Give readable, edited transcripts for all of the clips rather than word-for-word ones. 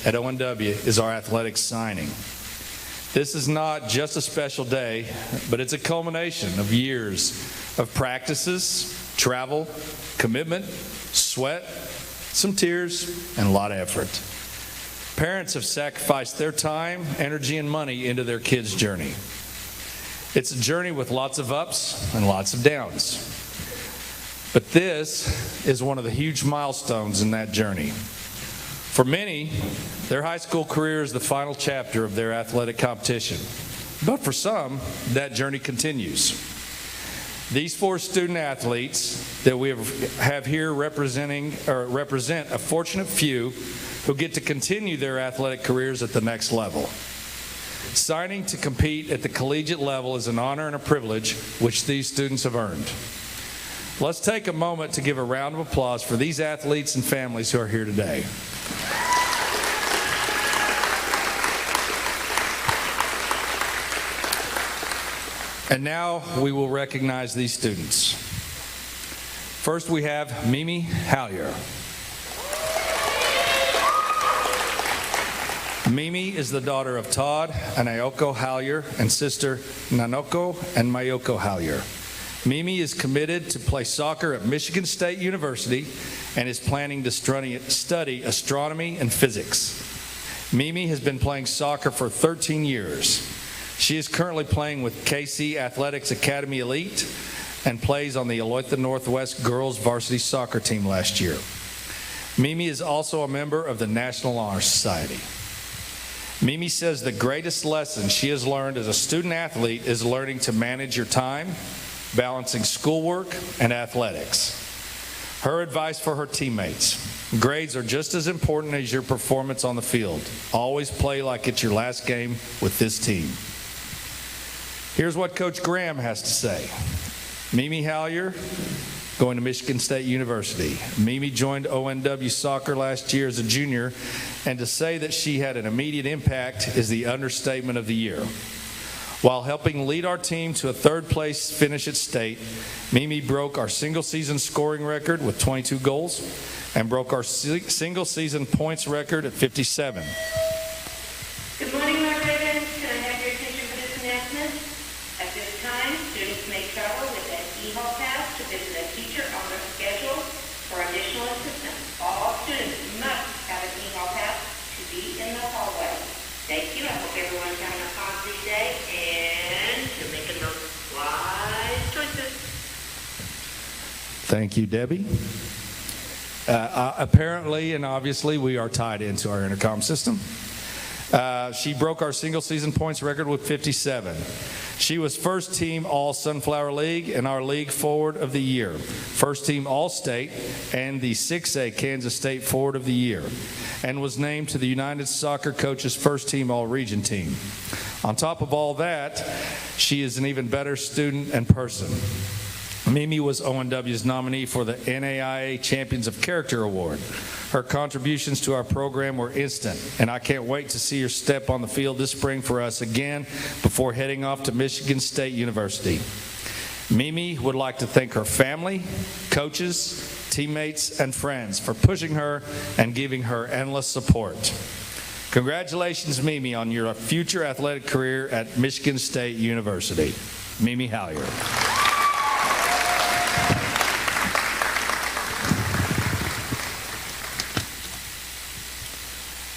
at ONW is our athletics signing. This is not just a special day, but it's a culmination of years of practices, travel, commitment, sweat, some tears, and a lot of effort. Parents have sacrificed their time, energy, and money into their kids' journey. It's a journey with lots of ups and lots of downs. But this is one of the huge milestones in that journey. For many, their high school career is the final chapter of their athletic competition. But for some, that journey continues. These 4 student athletes that we have here represent a fortunate few who get to continue their athletic careers at the next level. Signing to compete at the collegiate level is an honor and a privilege which these students have earned. Let's take a moment to give a round of applause for these athletes and families who are here today. And now we will recognize these students. First we have Mimi Hallier. Mimi is the daughter of Todd and Ayoko Hallier and sister Nanoko and Mayoko Hallier. Mimi is committed to play soccer at Michigan State University and is planning to study astronomy and physics. Mimi has been playing soccer for 13 years. She is currently playing with KC Athletics Academy Elite and plays on the Olathe Northwest girls varsity soccer team last year. Mimi is also a member of the National Honor Society. Mimi says the greatest lesson she has learned as a student athlete is learning to manage your time, balancing schoolwork and athletics. Her advice for her teammates: grades are just as important as your performance on the field. Always play like it's your last game with this team. Here's what Coach Graham has to say. Mimi Hallier, going to Michigan State University. Mimi joined ONW Soccer last year as a junior, and to say that she had an immediate impact is the understatement of the year. While helping lead our team to a 3rd place finish at state, Mimi broke our single-season scoring record with 22 goals and broke our single-season points record at 57. Good morning, my Ravens. Can I have your attention for this announcement? At this time, students may travel with an e-hall pass to visit a teacher on their schedule for additional assistance. All students must have an e-hall pass to be in the hallway. Thank you. I hope everyone's having a positive day and you're making those wise choices. Thank you, Debbie. Apparently and obviously, we are tied into our intercom system. She broke our single-season points record with 57. She was first team All-Sunflower League and our League Forward of the Year, first team All-State, and the 6A Kansas State Forward of the Year, and was named to the United Soccer Coaches First Team All-Region team. On top of all that, she is an even better student and person. Mimi was ONW's nominee for the NAIA Champions of Character Award. Her contributions to our program were instant, and I can't wait to see her step on the field this spring for us again before heading off to Michigan State University. Mimi would like to thank her family, coaches, teammates, and friends for pushing her and giving her endless support. Congratulations, Mimi, on your future athletic career at Michigan State University. Mimi Hallier.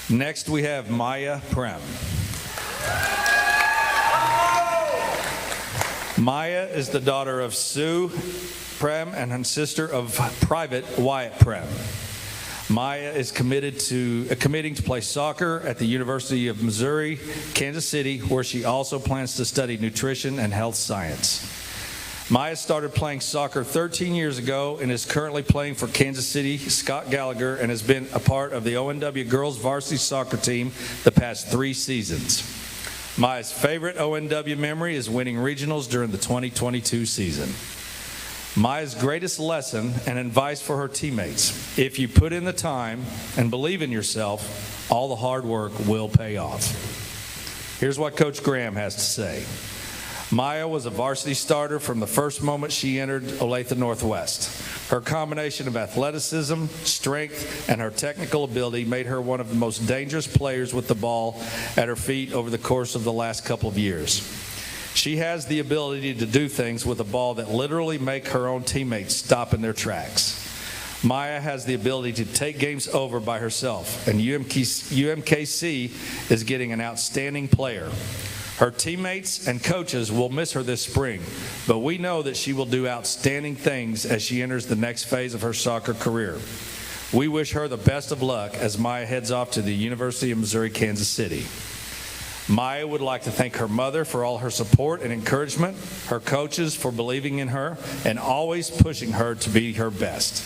Next, we have Maya Prem. Maya is the daughter of Sue Prem and her sister of Private Wyatt Prem. Maya is committing to play soccer at the University of Missouri, Kansas City, where she also plans to study nutrition and health science. Maya started playing soccer 13 years ago and is currently playing for Kansas City Scott Gallagher and has been a part of the ONW girls varsity soccer team the past 3 seasons. Maya's favorite ONW memory is winning regionals during the 2022 season. Maya's greatest lesson and advice for her teammates: if you put in the time and believe in yourself, all the hard work will pay off. Here's what Coach Graham has to say. Maya was a varsity starter from the first moment she entered Olathe Northwest. Her combination of athleticism, strength, and her technical ability made her one of the most dangerous players with the ball at her feet over the course of the last couple of years. She has the ability to do things with a ball that literally make her own teammates stop in their tracks. Maya has the ability to take games over by herself, and UMKC is getting an outstanding player. Her teammates and coaches will miss her this spring, but we know that she will do outstanding things as she enters the next phase of her soccer career. We wish her the best of luck as Maya heads off to the University of Missouri, Kansas City. Maya would like to thank her mother for all her support and encouragement, her coaches for believing in her, and always pushing her to be her best.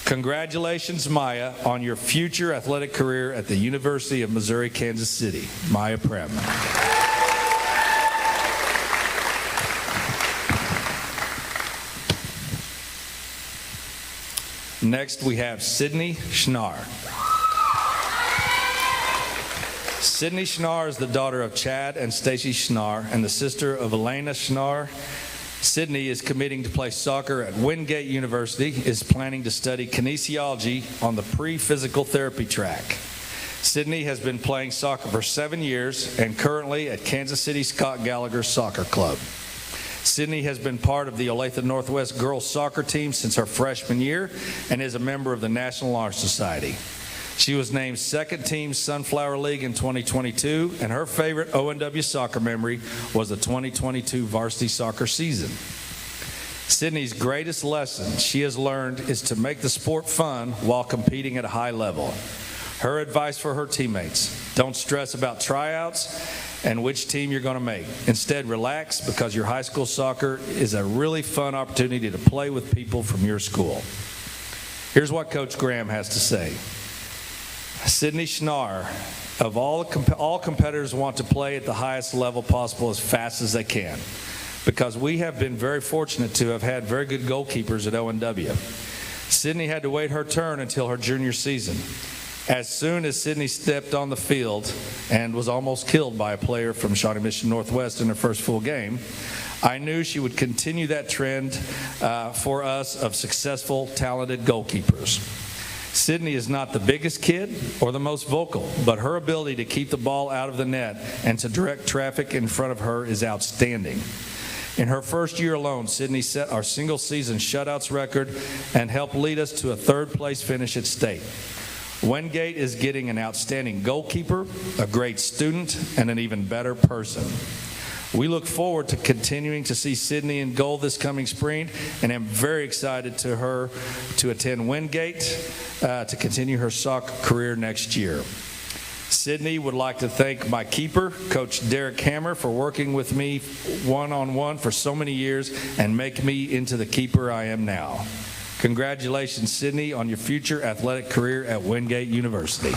Congratulations, Maya, on your future athletic career at the University of Missouri, Kansas City. Maya Prem. Next, we have Sydney Schnarr. Sydney Schnarr is the daughter of Chad and Stacy Schnarr and the sister of Elena Schnarr. Sydney is committing to play soccer at Wingate University, is planning to study kinesiology on the pre-physical therapy track. Sydney has been playing soccer for 7 years and currently at Kansas City Scott Gallagher Soccer Club. Sydney has been part of the Olathe Northwest girls soccer team since her freshman year and is a member of the National Honor Society. She was named second team Sunflower League in 2022, and her favorite ONW soccer memory was the 2022 varsity soccer season. Sydney's greatest lesson she has learned is to make the sport fun while competing at a high level. Her advice for her teammates: don't stress about tryouts and which team you're going to make. Instead, relax, because your high school soccer is a really fun opportunity to play with people from your school. Here's what Coach Graham has to say. Sydney Schnarr, of all competitors want to play at the highest level possible as fast as they can, because we have been very fortunate to have had very good goalkeepers at ONW. Sydney had to wait her turn until her junior season. As soon as Sydney stepped on the field and was almost killed by a player from Shawnee Mission Northwest in her first full game, I knew she would continue that trend for us of successful, talented goalkeepers. Sydney is not the biggest kid or the most vocal, but her ability to keep the ball out of the net and to direct traffic in front of her is outstanding. In her first year alone, Sydney set our single-season shutouts record and helped lead us to a third-place finish at state. Wingate is getting an outstanding goalkeeper, a great student, and an even better person. We look forward to continuing to see Sydney in goal this coming spring, and I'm very excited to her to attend Wingate to continue her soccer career next year. Sydney would like to thank my keeper, Coach Derek Hammer, for working with me one-on-one for so many years and make me into the keeper I am now. Congratulations, Sydney, on your future athletic career at Wingate University.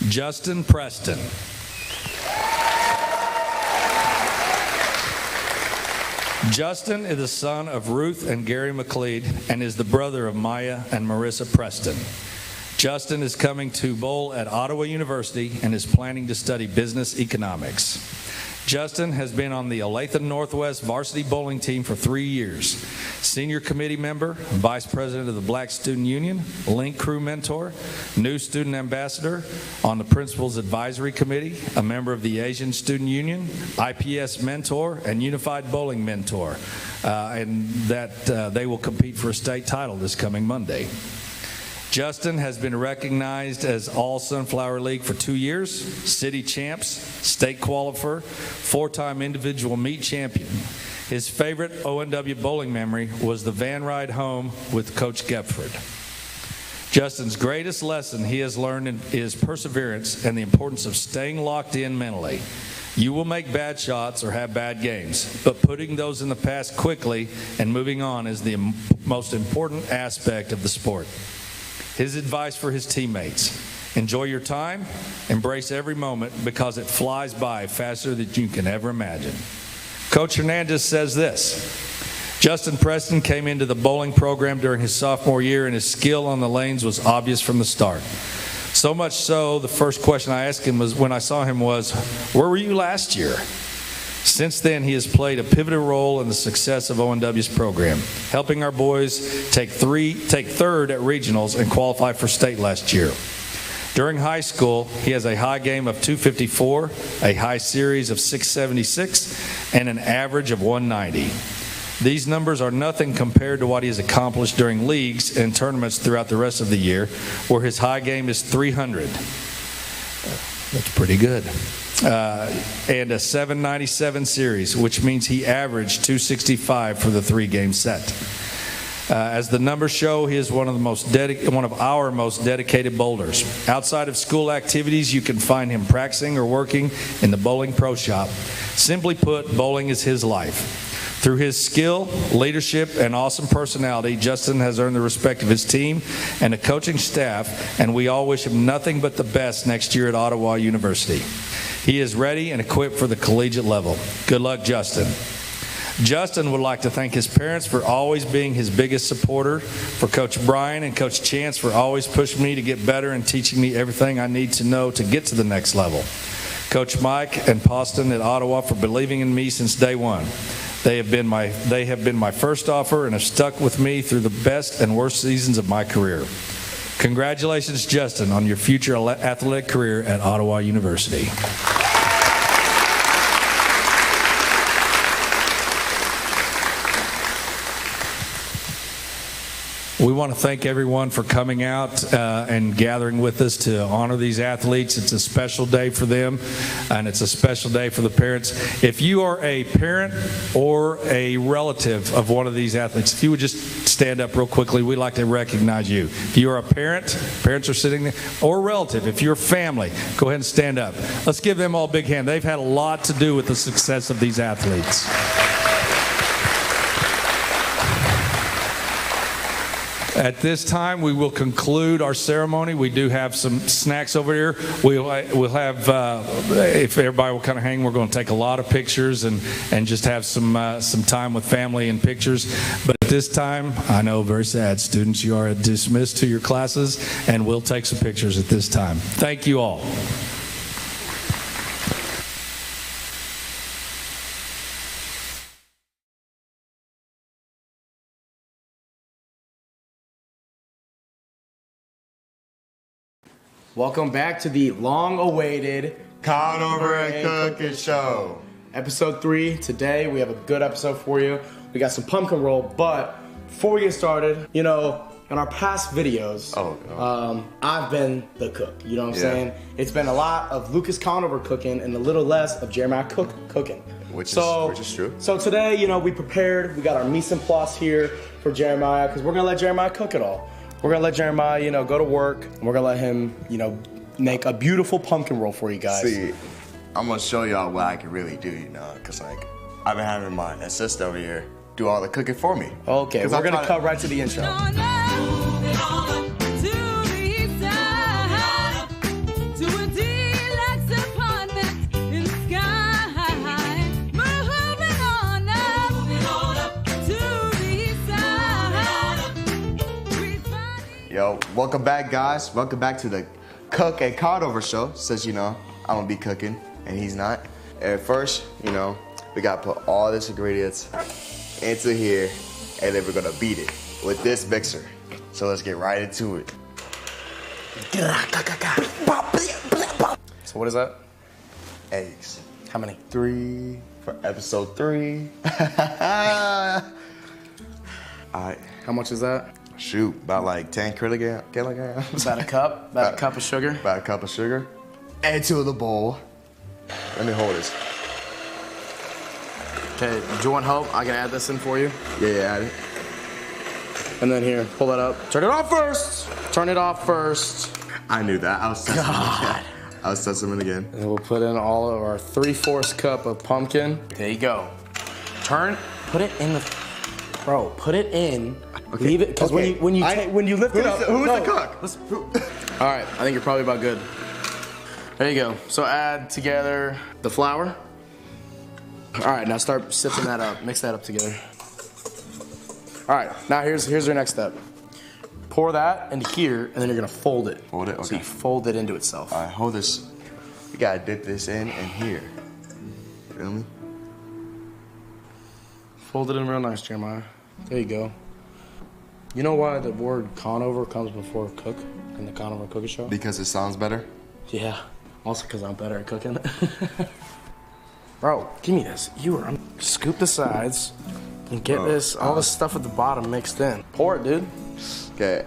Justin Preston. Justin is the son of Ruth and Gary McLeod and is the brother of Maya and Marissa Preston. Justin is coming to bowl at Ottawa University and is planning to study business economics. Justin has been on the Olathe Northwest varsity bowling team for 3 years. Senior committee member, vice president of the Black Student Union, Link Crew mentor, new student ambassador on the Principal's Advisory Committee, a member of the Asian Student Union, IPS mentor, and Unified Bowling mentor, and that they will compete for a state title this coming Monday. Justin has been recognized as All Sunflower League for 2 years, city champs, state qualifier, 4-time individual meet champion. His favorite ONW bowling memory was the van ride home with Coach Gepford. Justin's greatest lesson he has learned is perseverance and the importance of staying locked in mentally. You will make bad shots or have bad games, but putting those in the past quickly and moving on is the most important aspect of the sport. His advice for his teammates: enjoy your time, embrace every moment, because it flies by faster than you can ever imagine. Coach Hernandez says this: Justin Preston came into the bowling program during his sophomore year, and his skill on the lanes was obvious from the start. So much so, the first question I asked him was, when I saw him, was, "Where were you last year?" Since then, he has played a pivotal role in the success of ONW's program, helping our boys take third at regionals and qualify for state last year. During high school, he has a high game of 254, a high series of 676, and an average of 190. These numbers are nothing compared to what he has accomplished during leagues and tournaments throughout the rest of the year, where his high game is 300. That's pretty good. And a 797 series, which means he averaged 265 for the 3-game set. As the numbers show, he is one of our most dedicated bowlers. Outside of school activities, you can find him practicing or working in the bowling pro shop. Simply put, bowling is his life. Through his skill, leadership, and awesome personality, Justin has earned the respect of his team and the coaching staff, and we all wish him nothing but the best next year at Ottawa University. He is ready and equipped for the collegiate level. Good luck, Justin. Justin would like to thank his parents for always being his biggest supporter, for Coach Brian and Coach Chance for always pushing me to get better and teaching me everything I need to know to get to the next level. Coach Mike and Poston at Ottawa for believing in me since day one. They have been my first offer and have stuck with me through the best and worst seasons of my career. Congratulations, Justin, on your future athletic career at Ottawa University. We want to thank everyone for coming out and gathering with us to honor these athletes. It's a special day for them, and it's a special day for the parents. If you are a parent or a relative of one of these athletes, if you would just stand up real quickly, we'd like to recognize you. If you are a parent, parents are sitting there, or a relative, if you're family, go ahead and stand up. Let's give them all a big hand. They've had a lot to do with the success of these athletes. At this time, we will conclude our ceremony. We do have some snacks over here. We'll have, if everybody will kind of hang, we're going to take a lot of pictures and just have some time with family and pictures. But at this time, I know, very sad, students, you are dismissed to your classes, and we'll take some pictures at this time. Thank you all. Welcome back to the long-awaited Conover and Cooking Show. Episode 3. Today we have a good episode for you. We got some pumpkin roll, but before we get started, in our past videos, I've been the cook. You know what I'm saying? It's been a lot of Lucas Conover cooking and a little less of Jeremiah cooking. Which is true. So today, we prepared. We got our mise en place here for Jeremiah because we're gonna let Jeremiah cook it all. We're gonna let Jeremiah, go to work, and we're gonna let him, make a beautiful pumpkin roll for you guys. See, I'm gonna show y'all what I can really do, because I've been having my assistant over here do all the cooking for me. Okay, we're gonna cut right to the intro. Yo, welcome back, guys. Welcome back to the Cook and Conover Show. Since I'm gonna be cooking and he's not. At first, we gotta put all this ingredients into here, and then we're gonna beat it with this mixer. So let's get right into it. So what is that? Eggs. How many? 3 for episode 3. Alright. How much is that? Shoot, about like 10 kilograms. About a cup? About a cup of sugar? About a cup of sugar. Add to the bowl. Let me hold this. Okay, do you want help? I can add this in for you. Yeah, add it. And then here, pull that up. Turn it off first. Turn it off first. I knew that. I was testing it. I was testing it again. And we'll put in all of our 3/4 cup of pumpkin. There you go. Put it in the, bro, put it in. Okay. Leave it, because when you lift it up. Who's the cook? All right, I think you're probably about good. There you go. So add together the flour. All right, now start sifting that up. Mix that up together. All right, now here's your next step. Pour that into here, and then you're gonna fold it. Fold it, okay. So you fold it into itself. All right, hold this. You gotta dip this in and here. Feel me? Fold it in real nice, Jeremiah. There you go. You know why the word Conover comes before cook in the Conover Cooking Show? Because it sounds better? Yeah. Also because I'm better at cooking. Bro, give me this. Scoop the sides and get all this stuff at the bottom mixed in. Pour it, dude. Okay.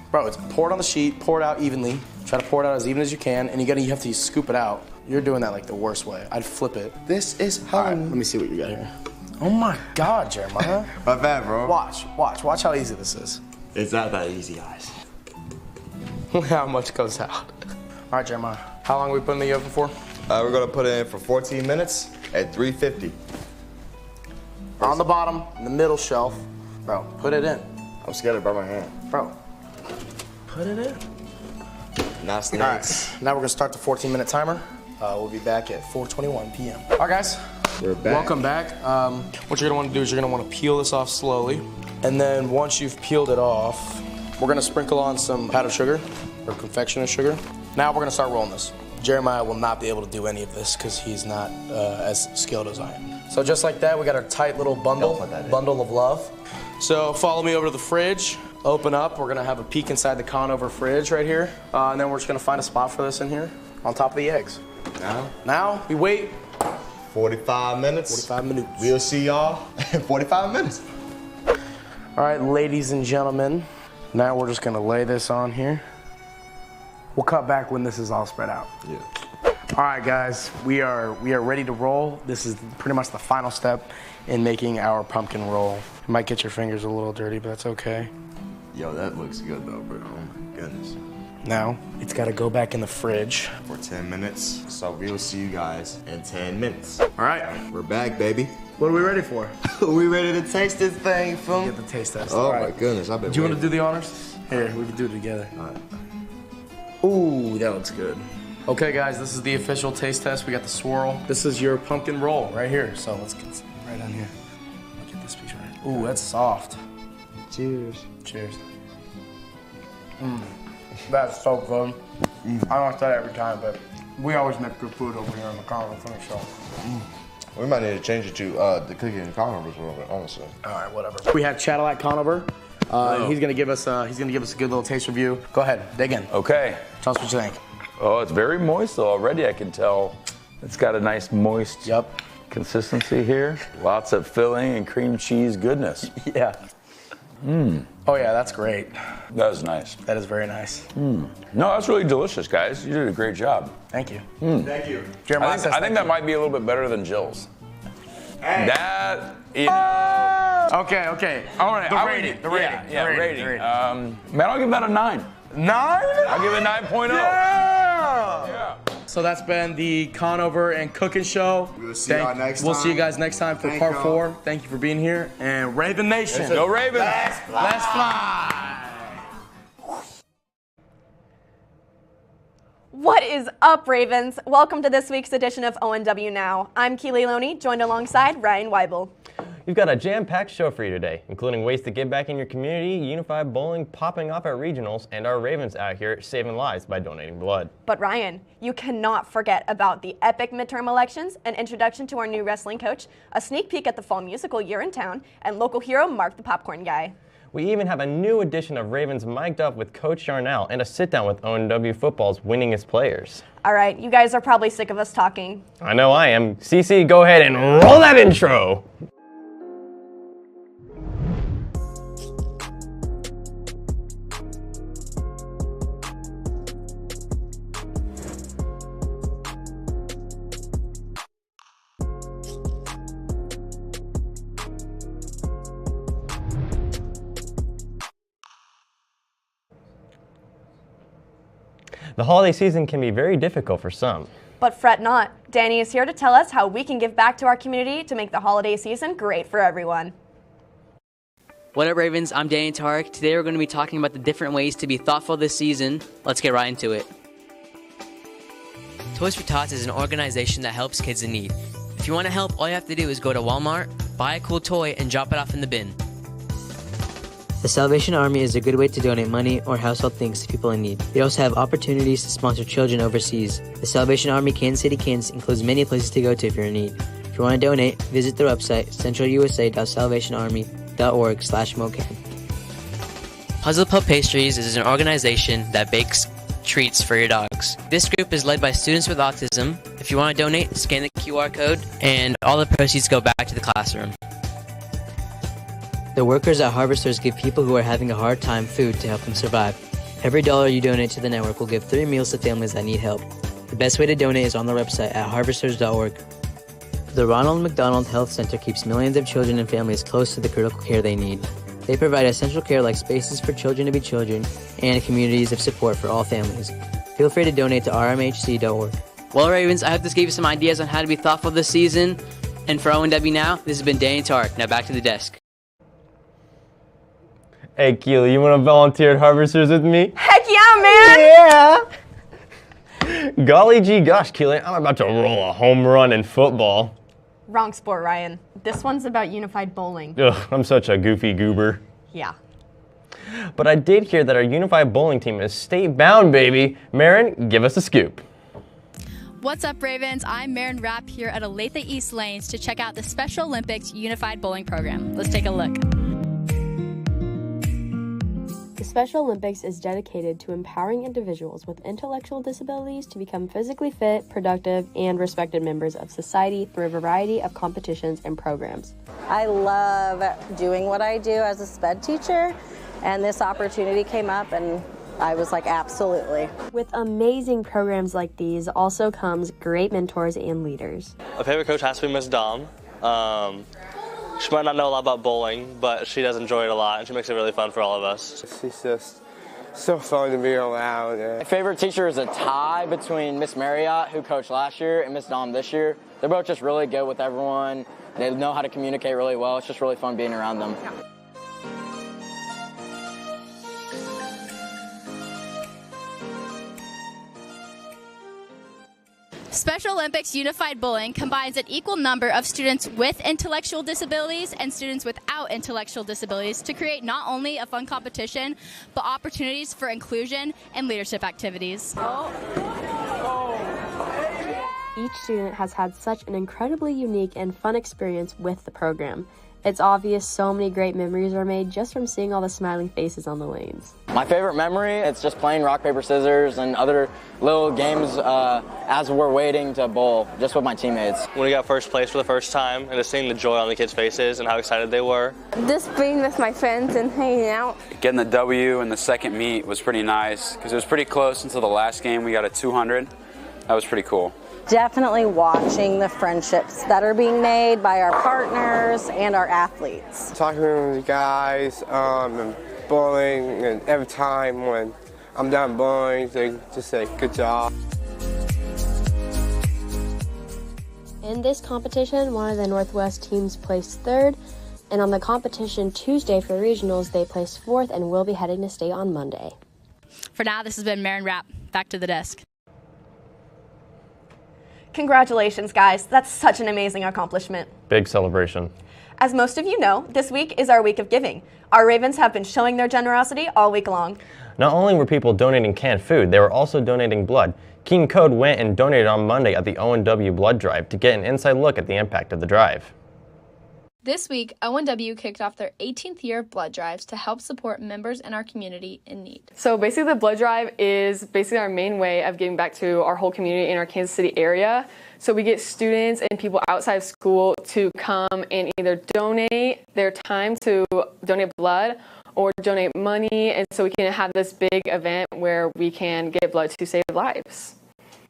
Bro, pour it on the sheet, pour it out evenly. Try to pour it out as even as you can, and you have to scoop it out. You're doing that like the worst way. I'd flip it. This is how. All right, let me see what you got here. Oh my God, Jeremiah. My bad, bro. Watch how easy this is. It's not that easy, guys. Look how much goes out. All right, Jeremiah. How long are we putting in the oven for? We're gonna put it in for 14 minutes at 350. On the bottom, in the middle shelf. Bro, put it in. I'm scared to burn my hand. Bro, put it in. Not snakes. All right, now we're gonna start the 14-minute timer. We'll be back at 4:21 p.m. All right, guys. We're back. Welcome back. What you're gonna wanna do is you're gonna wanna peel this off slowly. And then once you've peeled it off, we're gonna sprinkle on some powdered sugar or confectioner sugar. Now we're gonna start rolling this. Jeremiah will not be able to do any of this because he's not as skilled as I am. So just like that, we got our tight little bundle of love. So follow me over to the fridge, open up. We're gonna have a peek inside the Conover fridge right here. And then we're just gonna find a spot for this in here on top of the eggs. Now we wait 45 minutes. 45 minutes. We'll see y'all in 45 minutes. All right, ladies and gentlemen, now we're just gonna lay this on here. We'll cut back when this is all spread out. Yeah. All right, guys, we are ready to roll. This is pretty much the final step in making our pumpkin roll. It might get your fingers a little dirty, but that's okay. Yo, that looks good though, bro. Oh my goodness. Now, it's gotta go back in the fridge. For 10 minutes. So we'll see you guys in 10 minutes. All right. We're back, baby. What are we ready for? We ready to taste this thing, fool? Get the taste test. Oh All my right. goodness, I've been Do you want waiting. to do the honors? Here, we can do it together. All right. Ooh, that looks good. Okay, guys, this is the official taste test. We got the swirl. This is your pumpkin roll right here. So let's get right on here. Look at this piece right here. Ooh, that's soft. Cheers. Cheers. That's so good. I don't say that every time, but we always make good food over here on the Conover Cooking Show. We might need to change it to the cooking and Conovers a little bit, honestly. All right, whatever. We had Cadillac Conover. And he's gonna give us a good little taste review. Go ahead, dig in. Okay. Tell us what you think. Oh, it's very moist though. Already I can tell it's got a nice moist consistency here. Lots of filling and cream cheese goodness. Yeah. Oh yeah, that's great. That was nice. That is very nice. No, that's really delicious, guys. You did a great job. Thank you. Thank you. Jeremiah I think that might be a little bit better than Jill's. That, you know, Okay. All right. The rating. Yeah, rating. Man, I'll give that a 9. 9? I'll give it a 9.0. Yeah. So that's been the Conover and Cooking Show. We'll see y'all next time. We'll see you guys next time for Thank part y'all. 4. Thank you for being here. And Raven Nation. Go Ravens. Let's fly. What is up, Ravens? Welcome to this week's edition of ONW Now. I'm Keely Loney, joined alongside Ryan Weibel. We've got a jam-packed show for you today, including ways to give back in your community, unified bowling popping off at regionals, and our Ravens out here saving lives by donating blood. But Ryan, you cannot forget about the epic midterm elections, an introduction to our new wrestling coach, a sneak peek at the fall musical Year in Town, and local hero Mark the Popcorn Guy. We even have a new edition of Ravens mic'd up with Coach Yarnell and a sit-down with ONW football's winningest players. All right, you guys are probably sick of us talking. I know I am. Cece, go ahead and roll that intro! The holiday season can be very difficult for some. But fret not. Danny is here to tell us how we can give back to our community to make the holiday season great for everyone. What up, Ravens? I'm Danny Tarek. Today we're going to be talking about the different ways to be thoughtful this season. Let's get right into it. Toys for Tots is an organization that helps kids in need. If you want to help, all you have to do is go to Walmart, buy a cool toy, and drop it off in the bin. The Salvation Army is a good way to donate money or household things to people in need. They also have opportunities to sponsor children overseas. The Salvation Army Kansas City, Kansas includes many places to go to if you're in need. If you want to donate, visit their website, centralusa.salvationarmy.org/MOCAN. Puzzle Pup Pastries is an organization that bakes treats for your dogs. This group is led by students with autism. If you want to donate, scan the QR code and all the proceeds go back to the classroom. The workers at Harvesters give people who are having a hard time food to help them survive. Every dollar you donate to the network will give 3 meals to families that need help. The best way to donate is on their website at harvesters.org. The Ronald McDonald Health Center keeps millions of children and families close to the critical care they need. They provide essential care like spaces for children to be children and communities of support for all families. Feel free to donate to rmhc.org. Well, Ravens, I hope this gave you some ideas on how to be thoughtful this season. And for ONW Now, this has been Danny Tark. Now back to the desk. Hey, Keely, you want to volunteer at Harvesters with me? Heck yeah, man! Yeah! Golly gee gosh, Keely, I'm about to roll a home run in football. Wrong sport, Ryan. This one's about unified bowling. Ugh, I'm such a goofy goober. Yeah. But I did hear that our unified bowling team is state-bound, baby. Marin, give us a scoop. What's up, Ravens? I'm Marin Rapp here at Olathe East Lanes to check out the Special Olympics Unified Bowling Program. Let's take a look. The Special Olympics is dedicated to empowering individuals with intellectual disabilities to become physically fit, productive, and respected members of society through a variety of competitions and programs. I love doing what I do as a SPED teacher, and this opportunity came up and I was like, absolutely. With amazing programs like these also comes great mentors and leaders. My favorite coach has to be Miss Dom. She might not know a lot about bowling, but she does enjoy it a lot, and she makes it really fun for all of us. She's just so fun to be around. My favorite teacher is a tie between Miss Marriott, who coached last year, and Miss Dom this year. They're both just really good with everyone. They know how to communicate really well. It's just really fun being around them. Special Olympics Unified Bowling combines an equal number of students with intellectual disabilities and students without intellectual disabilities to create not only a fun competition, but opportunities for inclusion and leadership activities. Each student has had such an incredibly unique and fun experience with the program. It's obvious so many great memories are made just from seeing all the smiling faces on the lanes. My favorite memory, it's just playing rock, paper, scissors and other little games as we're waiting to bowl, just with my teammates. When we got first place for the first time, and just seeing the joy on the kids' faces and how excited they were. Just being with my friends and hanging out. Getting the W in the second meet was pretty nice, because it was pretty close until the last game. We got a 200. That was pretty cool. Definitely watching the friendships that are being made by our partners and our athletes. Talking to the guys and bowling, and every time when I'm done bowling, they just say, good job. In this competition, one of the Northwest teams placed third, and on the competition Tuesday for regionals, they placed fourth and will be heading to state on Monday. For now, this has been Marin Rapp. Back to the desk. Congratulations, guys. That's such an amazing accomplishment. Big celebration. As most of you know, this week is our week of giving. Our Ravens have been showing their generosity all week long. Not only were people donating canned food, they were also donating blood. King Code went and donated on Monday at the ONW blood drive to get an inside look at the impact of the drive. This week, ONW kicked off their 18th year of blood drives to help support members in our community in need. So basically the blood drive is basically our main way of giving back to our whole community in our Kansas City area. So we get students and people outside of school to come and either donate their time to donate blood or donate money, and so we can have this big event where we can give blood to save lives.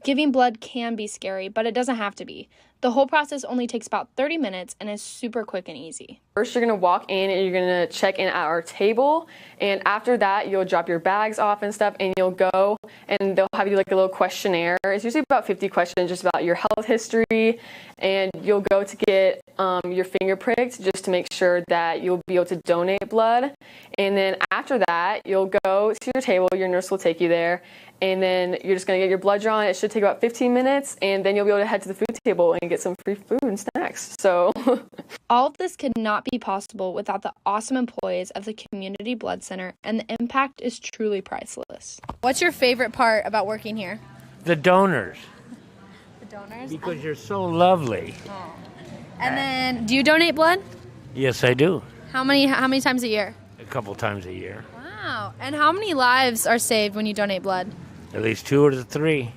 Giving blood can be scary, but it doesn't have to be. The whole process only takes about 30 minutes and is super quick and easy. First, you're going to walk in and you're going to check in at our table, and after that, you'll drop your bags off and stuff, and you'll go, and they'll have you like a little questionnaire. It's usually about 50 questions just about your health history, and you'll go to get your finger pricked just to make sure that you'll be able to donate blood. And then after that, you'll go to your table, your nurse will take you there, and then you're just gonna get your blood drawn. It should take about 15 minutes, and then you'll be able to head to the food table and get some free food and snacks. So All of this could not be possible without the awesome employees of the Community Blood Center, and the impact is truly priceless. What's your favorite part about working here? The donors. The donors? Because you're so lovely. Oh. And then, do you donate blood? Yes, I do. How many times a year? A couple times a year. Wow. And how many lives are saved when you donate blood? At least 2 or 3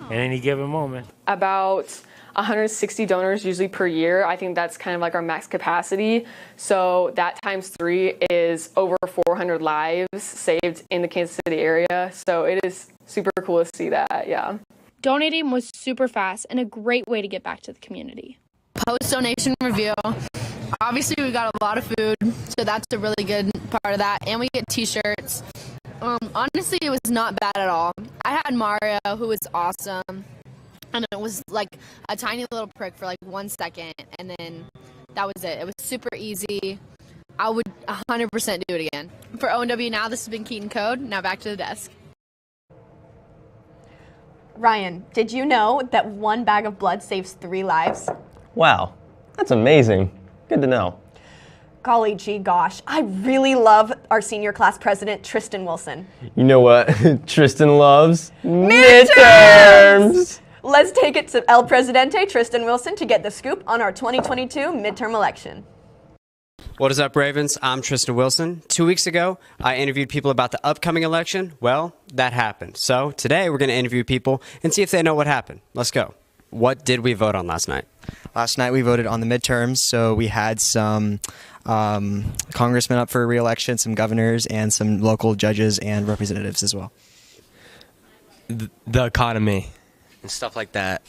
at any given moment. about 160 donors usually per year. I think that's kind of like our max capacity. So that times 3 is over 400 lives saved in the Kansas City area. So it is super cool to see that, yeah. Donating was super fast and a great way to get back to the community. Post-donation review. Obviously, we got a lot of food, so that's a really good part of that. And we get t-shirts. Honestly, it was not bad at all. I had Mario, who was awesome. And it was like a tiny little prick for like 1 second. And then that was it. It was super easy. I would 100% do it again. For ONW Now, this has been Keaton Code. Now back to the desk. Ryan, did you know that 1 bag of blood saves 3 lives? Wow, that's amazing. Good to know. Golly gee gosh, I really love our senior class president, Tristan Wilson. You know what Tristan loves? Midterms! Let's take it to El Presidente, Tristan Wilson, to get the scoop on our 2022 midterm election. What is up, Ravens? I'm Tristan Wilson. 2 weeks ago, I interviewed people about the upcoming election. Well, that happened. So today, we're going to interview people and see if they know what happened. Let's go. What did we vote on last night? Last night we voted on the midterms, so we had some congressmen up for re-election, some governors, and some local judges and representatives as well. The economy and stuff like that.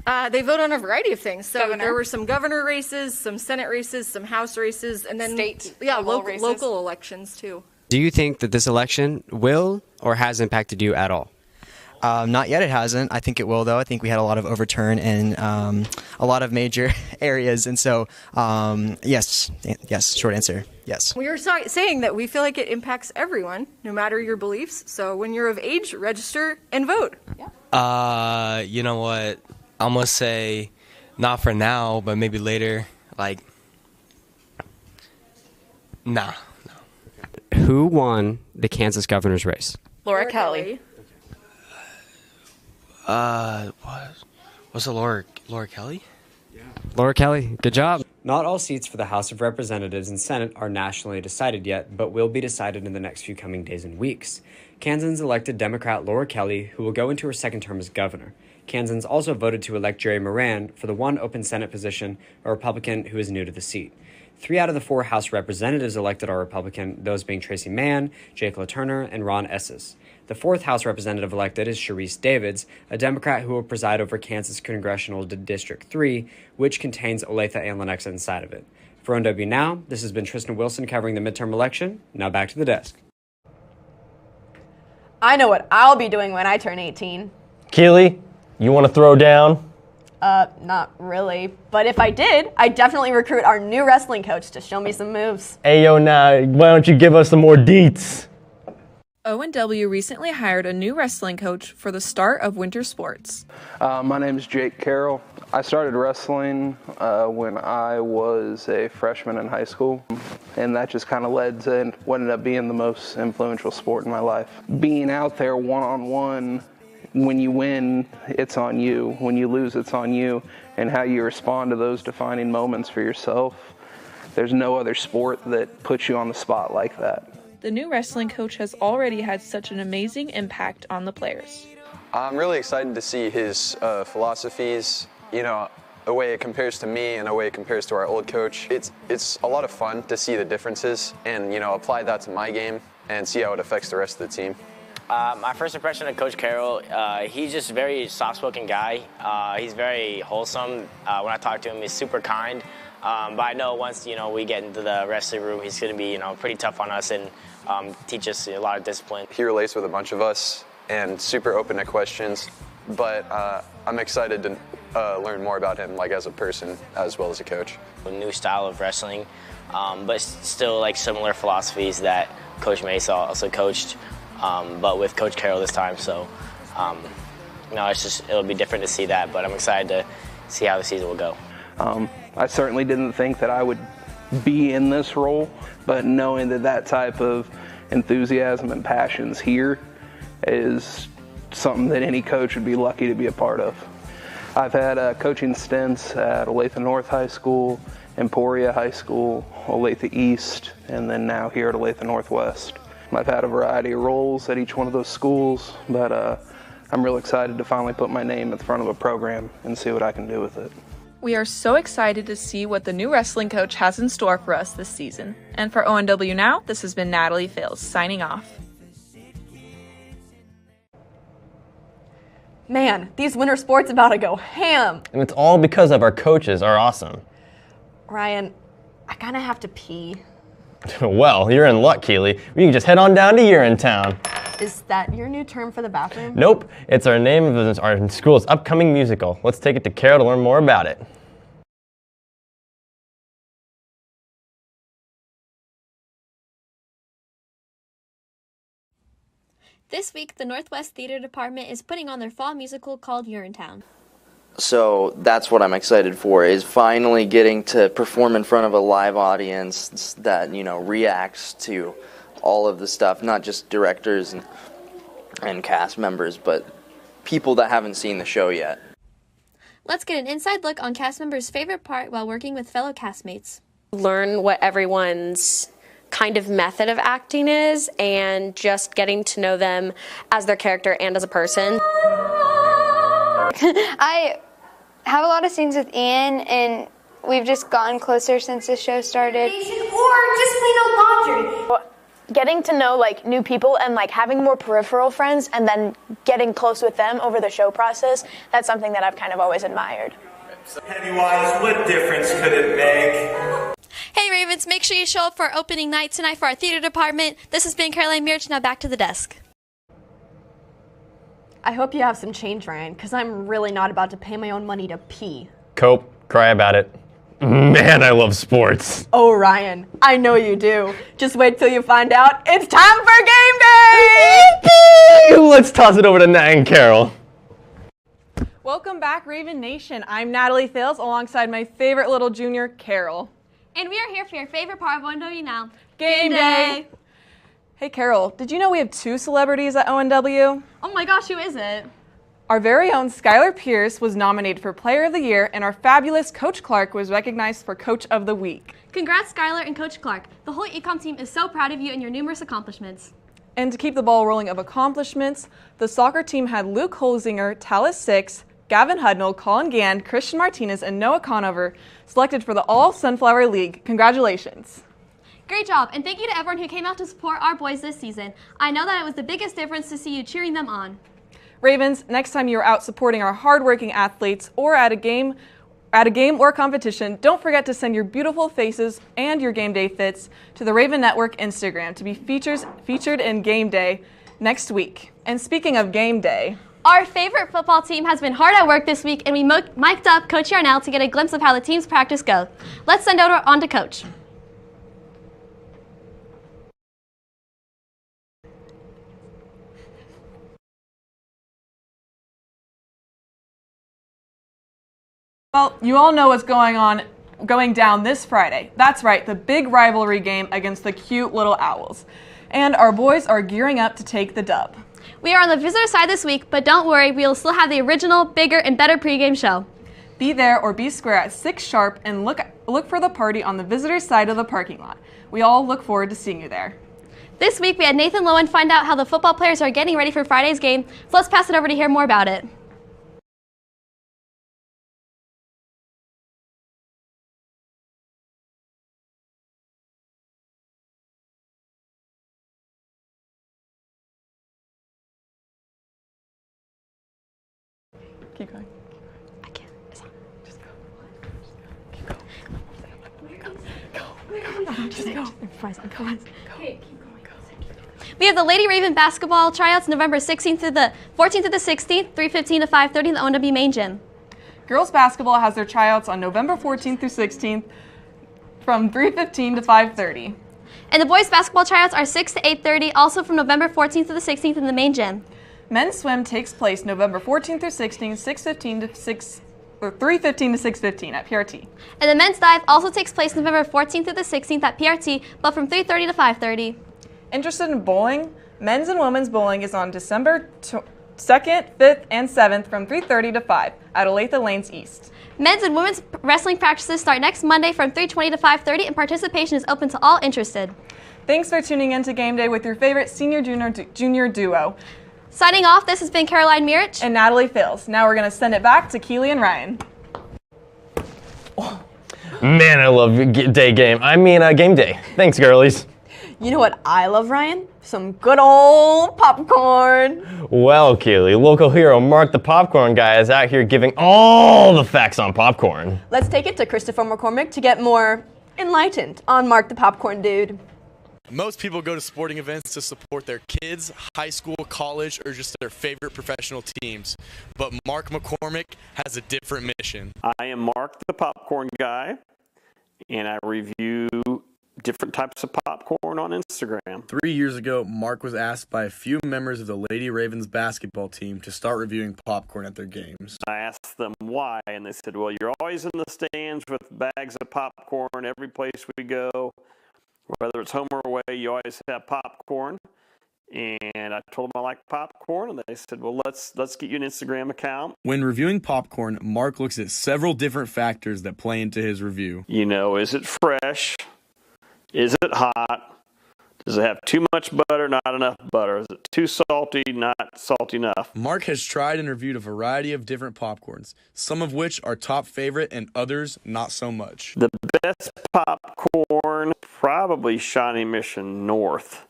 They vote on a variety of things. So there were some governor races, some Senate races, some House races, and then local elections too. Do you think that this election will or has impacted you at all? Not yet, it hasn't. I think it will, though. I think we had a lot of overturn in a lot of major areas. And so, yes, short answer, yes. We were saying that we feel like it impacts everyone, no matter your beliefs. So when you're of age, register and vote. Yeah. You know what? I'm going to say not for now, but maybe later. Like, nah. Who won the Kansas governor's race? Laura Kelly. Was it Laura Kelly? Yeah. Laura Kelly, good job. Not all seats for the House of Representatives and Senate are nationally decided yet, but will be decided in the next few coming days and weeks. Kansans elected Democrat Laura Kelly, who will go into her second term as governor. Kansans also voted to elect Jerry Moran for the one open Senate position, a Republican who is new to the seat. 3 out of the 4 House representatives elected are Republican, those being Tracy Mann, Jake LaTurner, and Ron Esses. The 4th House representative elected is Sharice Davids, a Democrat who will preside over Kansas Congressional District 3, which contains Olathe and Lenexa inside of it. For ONW Now, this has been Tristan Wilson covering the midterm election. Now back to the desk. I know what I'll be doing when I turn 18. Keely, you want to throw down? Not really. But if I did, I'd definitely recruit our new wrestling coach to show me some moves. Ayo, now, why don't you give us some more deets? ONW recently hired a new wrestling coach for the start of winter sports. My name is Jake Carroll. I started wrestling when I was a freshman in high school, and that just kind of led to what ended up being the most influential sport in my life. Being out there one-on-one, when you win, it's on you. When you lose, it's on you. And how you respond to those defining moments for yourself, there's no other sport that puts you on the spot like that. The new wrestling coach has already had such an amazing impact on the players. I'm really excited to see his philosophies, you know, a way it compares to me and a way it compares to our old coach. It's a lot of fun to see the differences and, you know, apply that to my game and see how it affects the rest of the team. My first impression of Coach Carroll, he's just a very soft-spoken guy. He's very wholesome. When I talk to him, he's super kind. But I know once, you know, we get into the wrestling room, he's going to be, you know, pretty tough on us and teach us a lot of discipline. He relates with a bunch of us and super open to questions, but I'm excited to learn more about him, like as a person as well as a coach. A new style of wrestling, but still like similar philosophies that Coach Mesa also coached, but with Coach Carroll this time. So, it'll be different to see that, but I'm excited to see how the season will go. I certainly didn't think that I would be in this role, but knowing that type of enthusiasm and passions here is something that any coach would be lucky to be a part of. I've had coaching stints at Olathe North High School, Emporia High School, Olathe East, and then now here at Olathe Northwest. I've had a variety of roles at each one of those schools, but I'm real excited to finally put my name at the front of a program and see what I can do with it. We are so excited to see what the new wrestling coach has in store for us this season. And for ONW Now, this has been Natalie Fales signing off. Man, these winter sports about to go ham. And it's all because of our coaches are awesome. Ryan, I kind of have to pee. Well, you're in luck, Keely. We can just head on down to Urinetown. Is that your new term for the bathroom? Nope, it's our name of our school's upcoming musical. Let's take it to Carol to learn more about it. This week, the Northwest Theater Department is putting on their fall musical called Urinetown. So that's what I'm excited for, is finally getting to perform in front of a live audience that, reacts to all of the stuff, not just directors and cast members, but people that haven't seen the show yet. Let's get an inside look on cast members' favorite part while working with fellow castmates. Learn what everyone's kind of method of acting is, and just getting to know them as their character and as a person. I have a lot of scenes with Ian, and we've just gotten closer since the show started. Or just plain old laundry. Getting to know new people and having more peripheral friends and then getting close with them over the show process, that's something that I've kind of always admired. Pennywise, what difference could it make? Hey Ravens, make sure you show up for our opening night tonight for our theater department. This has been Caroline Mirch, now back to the desk. I hope you have some change, Ryan, because I'm really not about to pay my own money to pee. Cope, cry about it. Man, I love sports. Oh, Ryan, I know you do. Just wait till you find out. It's time for game day! Let's toss it over to Nat and Carol. Welcome back, Raven Nation. I'm Natalie Fales alongside my favorite little junior, Carol. And we are here for your favorite part of ONW Now, Game Day! Hey Carol, did you know we have 2 celebrities at ONW? Oh my gosh, who is it? Our very own Skylar Pierce was nominated for Player of the Year, and our fabulous Coach Clark was recognized for Coach of the Week. Congrats, Skylar and Coach Clark. The whole Ecom team is so proud of you and your numerous accomplishments. And to keep the ball rolling of accomplishments, the soccer team had Luke Holzinger, Talis Six, Gavin Hudnall, Colin Gand, Christian Martinez, and Noah Conover selected for the All-Sunflower League. Congratulations. Great job, and thank you to everyone who came out to support our boys this season. I know that it was the biggest difference to see you cheering them on. Ravens, next time you're out supporting our hardworking athletes or at a game or competition, don't forget to send your beautiful faces and your game day fits to the Raven Network Instagram to be featured in Game Day next week. And speaking of Game Day, our favorite football team has been hard at work this week, and we mic'd up Coach Yarnell to get a glimpse of how the team's practice go. Let's send over on to Coach. Well, you all know what's going down this Friday. That's right, the big rivalry game against the cute little Owls. And our boys are gearing up to take the dub. We are on the visitor side this week, but don't worry, we will still have the original, bigger, and better pregame show. Be there or be square at 6 sharp and look for the party on the visitor side of the parking lot. We all look forward to seeing you there. This week we had Nathan Lowen find out how the football players are getting ready for Friday's game, so let's pass it over to hear more about it. Keep going. I can't. It's on. Just go. Keep going. Go. Just go. Come on. Okay, keep going. We have the Lady Raven basketball tryouts November 16th through the 14th to the 16th, 3:15 to 5:30 in the ONW main gym. Girls basketball has their tryouts on November 14th through 16th from 3:15 to 5:30. And the boys basketball tryouts are 6 to 8:30, also from November 14th to the 16th in the main gym. Men's swim takes place November 14th through 16th, 3:15 to 6:15 at PRT. And the men's dive also takes place November 14th through the 16th at PRT, but from 3:30 to 5:30. Interested in bowling? Men's and women's bowling is on December 2nd, 5th, and 7th from 3:30 to 5 at Olathe Lanes East. Men's and women's wrestling practices start next Monday from 3:20 to 5:30, and participation is open to all interested. Thanks for tuning in to Game Day with your favorite senior-junior duo. Signing off, this has been Caroline Mirich and Natalie Fils. Now we're going to send it back to Keely and Ryan. Man, I love game day. Thanks, girlies. You know what I love, Ryan? Some good old popcorn. Well, Keely, local hero Mark the Popcorn Guy is out here giving all the facts on popcorn. Let's take it to Christopher McCormick to get more enlightened on Mark the Popcorn Dude. Most people go to sporting events to support their kids, high school, college, or just their favorite professional teams. But Mark McCormick has a different mission. I am Mark the Popcorn Guy, and I review different types of popcorn on Instagram. 3 years ago, Mark was asked by a few members of the Lady Ravens basketball team to start reviewing popcorn at their games. I asked them why, and they said, well, you're always in the stands with bags of popcorn every place we go. Whether it's home or away, you always have popcorn. And I told them I like popcorn, and they said, well, let's get you an Instagram account. When reviewing popcorn, Mark looks at several different factors that play into his review. You know, is it fresh? Is it hot? Does it have too much butter, not enough butter? Is it too salty, not salty enough? Mark has tried and reviewed a variety of different popcorns, some of which are top favorite and others not so much. The best popcorn, probably Shawnee Mission North,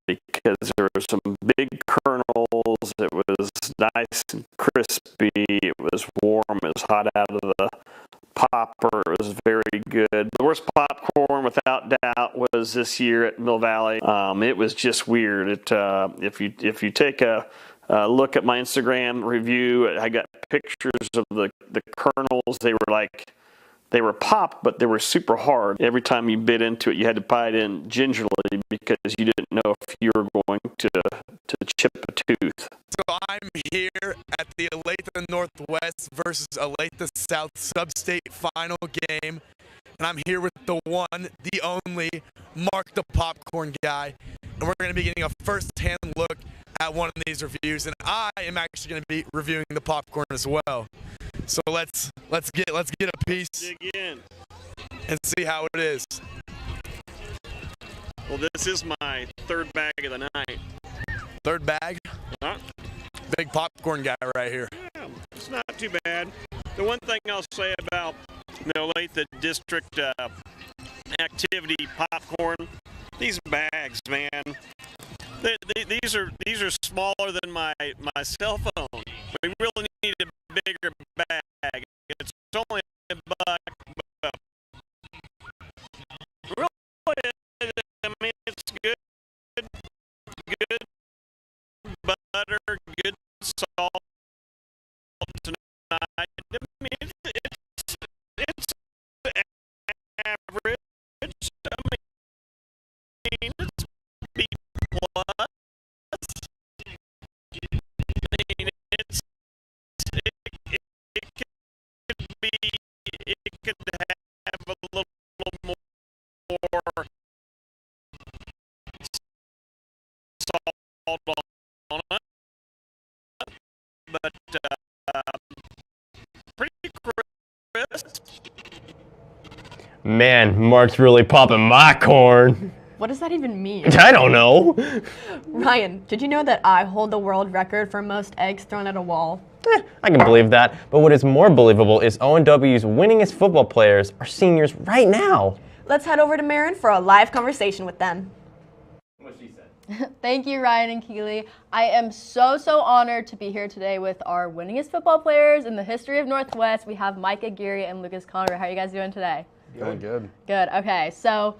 because there were some big kernels. It was nice and crispy. It was warm. It was hot out of the popper. It was very good. The worst popcorn, without doubt, was this year at Mill Valley. It was just weird. If you take a look at my Instagram review, I got pictures of the kernels. They were popped, but they were super hard. Every time you bit into it, you had to bite in gingerly because you didn't know if you were going to chip a tooth. So I'm here at the Olathe Northwest versus Olathe South Sub-State final game, and I'm here with the one, the only, Mark the Popcorn Guy, and we're going to be getting a first-hand look at one of these reviews, and I am actually going to be reviewing the popcorn as well. So let's get a piece Dig in. and see how it is. Well, this is my third bag of the night. Third bag? Huh? Big popcorn guy right here. Yeah, it's not too bad. The one thing I'll say about the Olathe District activity popcorn, these bags, man, these are smaller than my cell phone. We really need a bigger bag. It's only $1, but really, I mean, it's good butter, good salt tonight. I mean, it's average. I mean, it's B plus. I mean, it could have a little more salt on it, but pretty crisp. Man, Mark's really popping my corn. What does that even mean? I don't know. Ryan, did you know that I hold the world record for most eggs thrown at a wall? I can believe that, but what is more believable is ONW's winningest football players are seniors right now. Let's head over to Marin for a live conversation with them. What she said. Thank you, Ryan and Keely. I am so honored to be here today with our winningest football players in the history of Northwest. We have Mike Aguirre and Lucas Connery. How are you guys doing today? Good. Good. Okay, so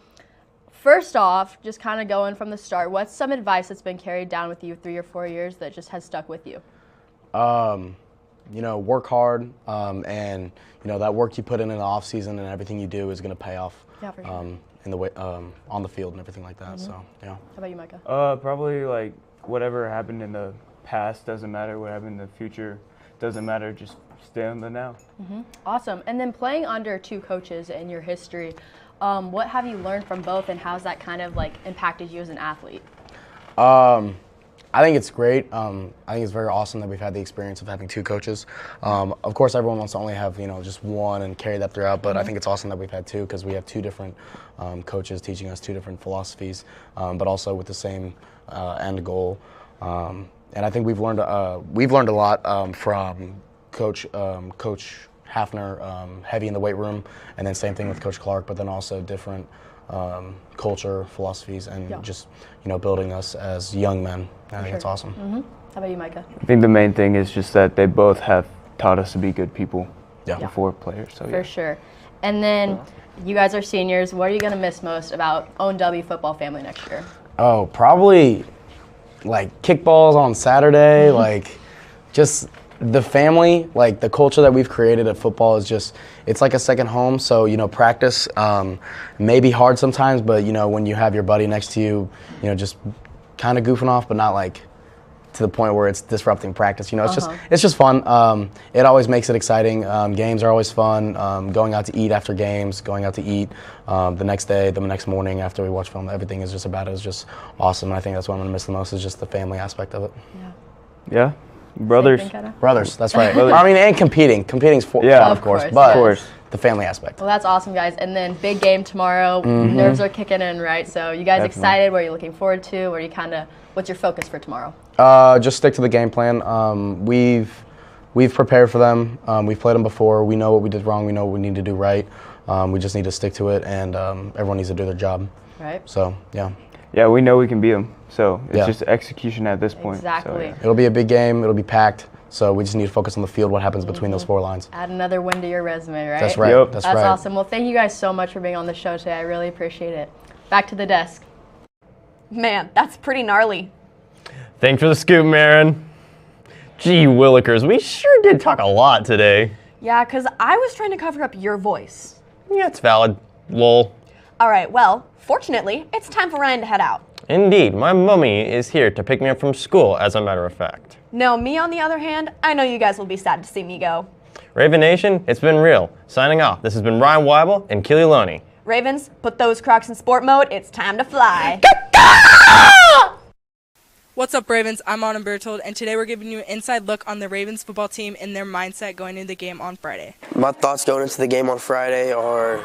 first off, just kind of going from the start, what's some advice that's been carried down with you 3 or 4 years that just has stuck with you? work hard, and that work you put in the off season and everything you do is going to pay off. Yeah, for sure. In the way on the field and everything like that. So yeah. How about you, Micah? Probably like whatever happened in the past doesn't matter. What happened in the future doesn't matter. Just stay in the now. Awesome. And then playing under two coaches in your history, what have you learned from both, and how's that kind of like impacted you as an athlete? I think it's great. I think it's very awesome that we've had the experience of having two coaches. Of course, everyone wants to only have just one and carry that throughout, but I think it's awesome that we've had two because we have two different coaches teaching us two different philosophies, but also with the same end goal. And I think we've learned a lot from Coach Hafner, heavy in the weight room, and then same thing with Coach Clark, but then also different culture, philosophies, and just building us as young men. I think it's awesome. How about you, Micah? I think the main thing is just that they both have taught us to be good people before players. So For sure. And then you guys are seniors. What are you going to miss most about ONW football family next year? Oh, probably like kickballs on Saturday, like just the family, like the culture that we've created at football is just, it's like a second home. So, practice may be hard sometimes, but, when you have your buddy next to you, just kind of goofing off, but not like to the point where it's disrupting practice. It's just fun. It always makes it exciting. Games are always fun. Going out to eat after games, going out to eat the next day, the next morning after we watch film, everything is just about it. It's just awesome. And I think that's what I'm going to miss the most is just the family aspect of it. Yeah. Brothers. That's right. I mean, and competing's fun, of course, but the family aspect. Well, that's awesome, guys. And then big game tomorrow. Nerves are kicking in, right? So you guys excited? What are you looking forward to? Or what's your focus for tomorrow? Just stick to the game plan. We've prepared for them. We've played them before. We know what we did wrong. We know what we need to do right. We just need to stick to it, and everyone needs to do their job. Right. So, yeah. Yeah, we know we can beat them. So it's just execution at this point. Exactly. So, It'll be a big game. It'll be packed. So we just need to focus on the field, what happens between those four lines. Add another win to your resume, right? That's right. That's right. Awesome. Well, thank you guys so much for being on the show today. I really appreciate it. Back to the desk. Man, that's pretty gnarly. Thanks for the scoop, Marin. Gee willikers, we sure did talk a lot today. Yeah, because I was trying to cover up your voice. Yeah, it's valid. Lol. All right, well, fortunately, it's time for Ryan to head out. Indeed, my mummy is here to pick me up from school, as a matter of fact. No, me on the other hand, I know you guys will be sad to see me go. Raven Nation, it's been real. Signing off. This has been Ryan Weibel and Keely Loney. Ravens, put those Crocs in sport mode. It's time to fly. What's up, Ravens? I'm Anna Bertold, and today we're giving you an inside look on the Ravens football team and their mindset going into the game on Friday. My thoughts going into the game on Friday are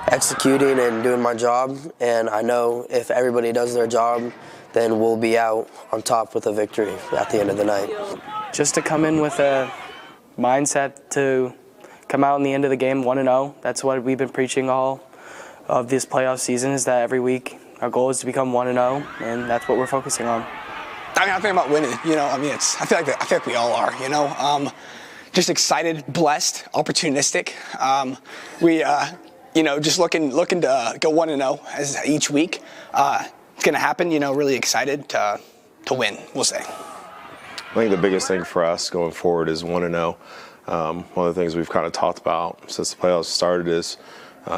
executing and doing my job, and I know if everybody does their job, then we'll be out on top with a victory at the end of the night. Just to come in with a mindset to come out in the end of the game 1-0. That's what we've been preaching all of this playoff season, is that every week our goal is to become 1-0, and that's what we're focusing on. I mean, I'm thinking about winning. I feel like we all are. Just excited, blessed, opportunistic. Just looking to go 1-0 as each week. It's gonna happen. Really excited to win. We'll say. I think the biggest thing for us going forward is 1-0. One of the things we've kind of talked about since the playoffs started is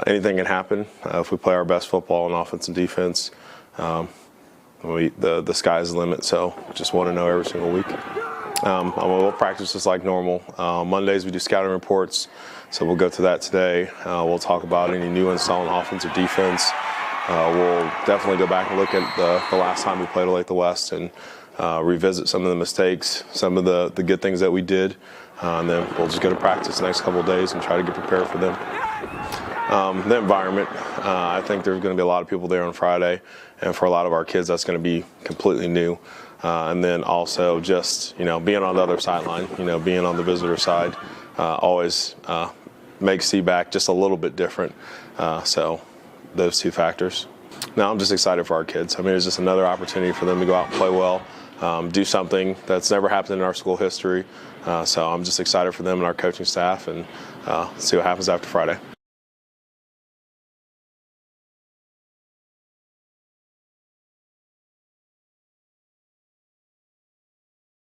anything can happen if we play our best football on offense and defense. The sky's the limit, so just want to know every single week. We'll practice just like normal. Mondays we do scouting reports, so we'll go through that today. We'll talk about any new install on offense or defense. We'll definitely go back and look at the last time we played Olathe West and revisit some of the mistakes, some of the good things that we did, and then we'll just go to practice the next couple of days and try to get prepared for them. The environment, I think there's going to be a lot of people there on Friday, and for a lot of our kids that's going to be completely new. And then also just, being on the other sideline, being on the visitor side always makes C-back just a little bit different. So those two factors. Now I'm just excited for our kids. I mean, it's just another opportunity for them to go out and play well, do something that's never happened in our school history. So I'm just excited for them and our coaching staff, and see what happens after Friday.